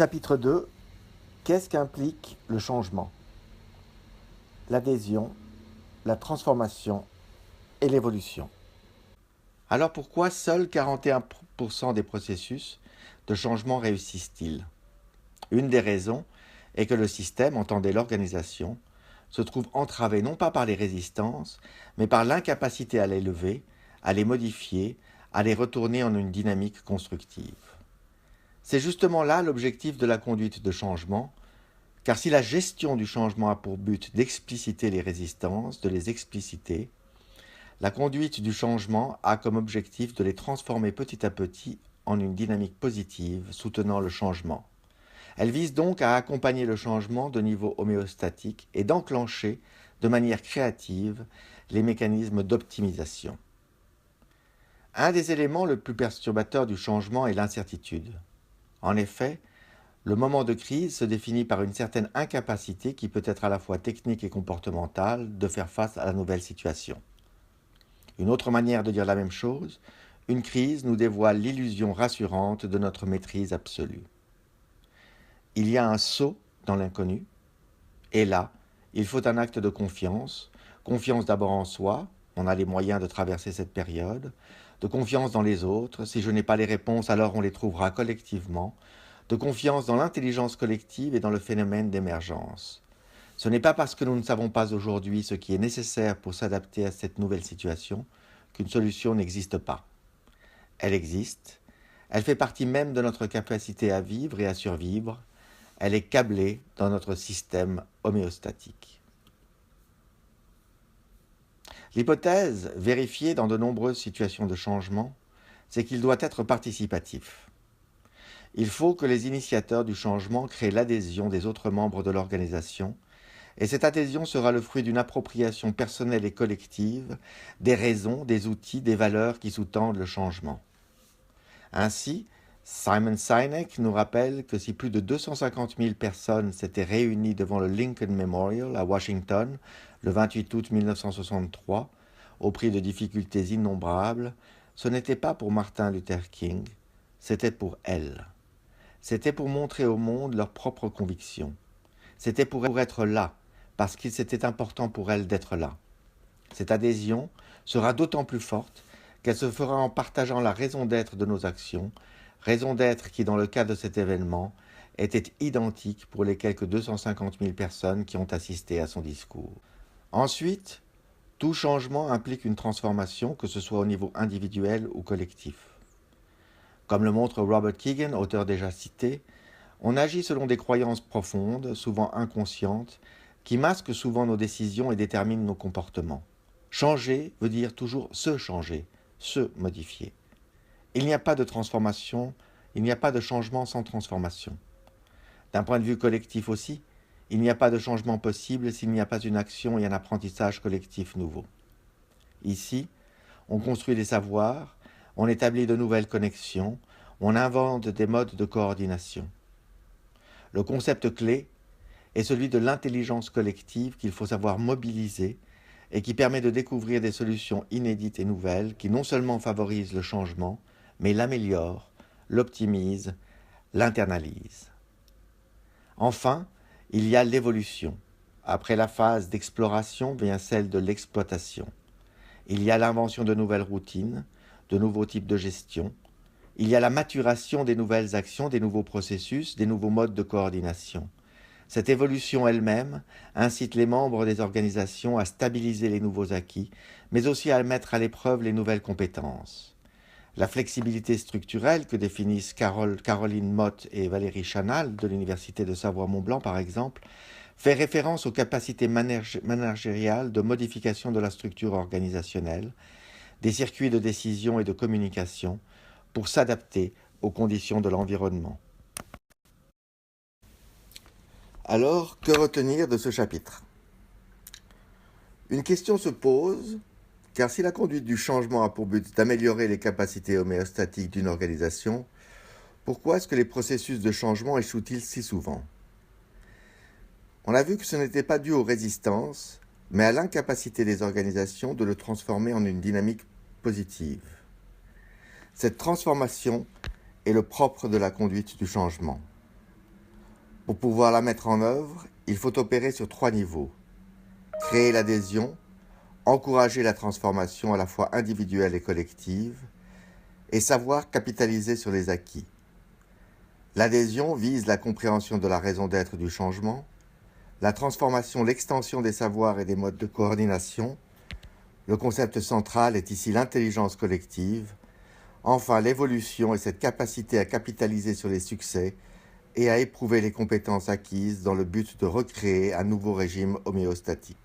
Chapitre 2. Qu'est-ce qu'implique le changement? L'adhésion, la transformation et l'évolution. Alors pourquoi seuls 41% des processus de changement réussissent-ils? Une des raisons est que le système, entendez l'organisation, se trouve entravé non pas par les résistances, mais par l'incapacité à les lever, à les modifier, à les retourner en une dynamique constructive. C'est justement là l'objectif de la conduite de changement, car si la gestion du changement a pour but d'expliciter les résistances, de les expliciter, la conduite du changement a comme objectif de les transformer petit à petit en une dynamique positive soutenant le changement. Elle vise donc à accompagner le changement de niveau homéostatique et d'enclencher de manière créative les mécanismes d'optimisation. Un des éléments le plus perturbateurs du changement est l'incertitude. En effet, le moment de crise se définit par une certaine incapacité qui peut être à la fois technique et comportementale de faire face à la nouvelle situation. Une autre manière de dire la même chose, une crise nous dévoile l'illusion rassurante de notre maîtrise absolue. Il y a un saut dans l'inconnu, et là, il faut un acte de confiance, confiance d'abord en soi, on a les moyens de traverser cette période, de confiance dans les autres, si je n'ai pas les réponses, alors on les trouvera collectivement, de confiance dans l'intelligence collective et dans le phénomène d'émergence. Ce n'est pas parce que nous ne savons pas aujourd'hui ce qui est nécessaire pour s'adapter à cette nouvelle situation qu'une solution n'existe pas. Elle existe, elle fait partie même de notre capacité à vivre et à survivre, elle est câblée dans notre système homéostatique. L'hypothèse, vérifiée dans de nombreuses situations de changement, c'est qu'il doit être participatif. Il faut que les initiateurs du changement créent l'adhésion des autres membres de l'organisation, et cette adhésion sera le fruit d'une appropriation personnelle et collective des raisons, des outils, des valeurs qui sous-tendent le changement. Ainsi, Simon Sinek nous rappelle que si plus de 250 000 personnes s'étaient réunies devant le Lincoln Memorial à Washington le 28 août 1963, au prix de difficultés innombrables, ce n'était pas pour Martin Luther King, c'était pour elles. C'était pour montrer au monde leurs propres convictions. C'était pour être là, parce qu'il c'était important pour elles d'être là. Cette adhésion sera d'autant plus forte qu'elle se fera en partageant la raison d'être de nos actions, raison d'être qui, dans le cas de cet événement, était identique pour les quelques 250 000 personnes qui ont assisté à son discours. Ensuite, tout changement implique une transformation, que ce soit au niveau individuel ou collectif. Comme le montre Robert Keegan, auteur déjà cité, on agit selon des croyances profondes, souvent inconscientes, qui masquent souvent nos décisions et déterminent nos comportements. Changer veut dire toujours se changer, se modifier. Il n'y a pas de transformation, il n'y a pas de changement sans transformation. D'un point de vue collectif aussi, il n'y a pas de changement possible s'il n'y a pas une action et un apprentissage collectif nouveau. Ici, on construit des savoirs, on établit de nouvelles connexions, on invente des modes de coordination. Le concept clé est celui de l'intelligence collective qu'il faut savoir mobiliser et qui permet de découvrir des solutions inédites et nouvelles qui non seulement favorisent le changement, mais l'améliorent, l'optimisent, l'internalisent. Enfin, il y a l'évolution. Après la phase d'exploration vient celle de l'exploitation. Il y a l'invention de nouvelles routines, de nouveaux types de gestion. Il y a la maturation des nouvelles actions, des nouveaux processus, des nouveaux modes de coordination. Cette évolution elle-même incite les membres des organisations à stabiliser les nouveaux acquis, mais aussi à mettre à l'épreuve les nouvelles compétences. La flexibilité structurelle que définissent Caroline Mott et Valérie Chanal de l'Université de Savoie-Mont-Blanc, par exemple, fait référence aux capacités managériales de modification de la structure organisationnelle, des circuits de décision et de communication, pour s'adapter aux conditions de l'environnement. Alors, que retenir de ce chapitre? Une question se pose, car si la conduite du changement a pour but d'améliorer les capacités homéostatiques d'une organisation, pourquoi est-ce que les processus de changement échouent-ils si souvent? On a vu que ce n'était pas dû aux résistances, mais à l'incapacité des organisations de le transformer en une dynamique positive. Cette transformation est le propre de la conduite du changement. Pour pouvoir la mettre en œuvre, il faut opérer sur 3 niveaux. Créer l'adhésion, encourager la transformation à la fois individuelle et collective, et savoir capitaliser sur les acquis. L'adhésion vise la compréhension de la raison d'être du changement, la transformation, l'extension des savoirs et des modes de coordination. Le concept central est ici l'intelligence collective. Enfin, l'évolution est cette capacité à capitaliser sur les succès et à éprouver les compétences acquises dans le but de recréer un nouveau régime homéostatique.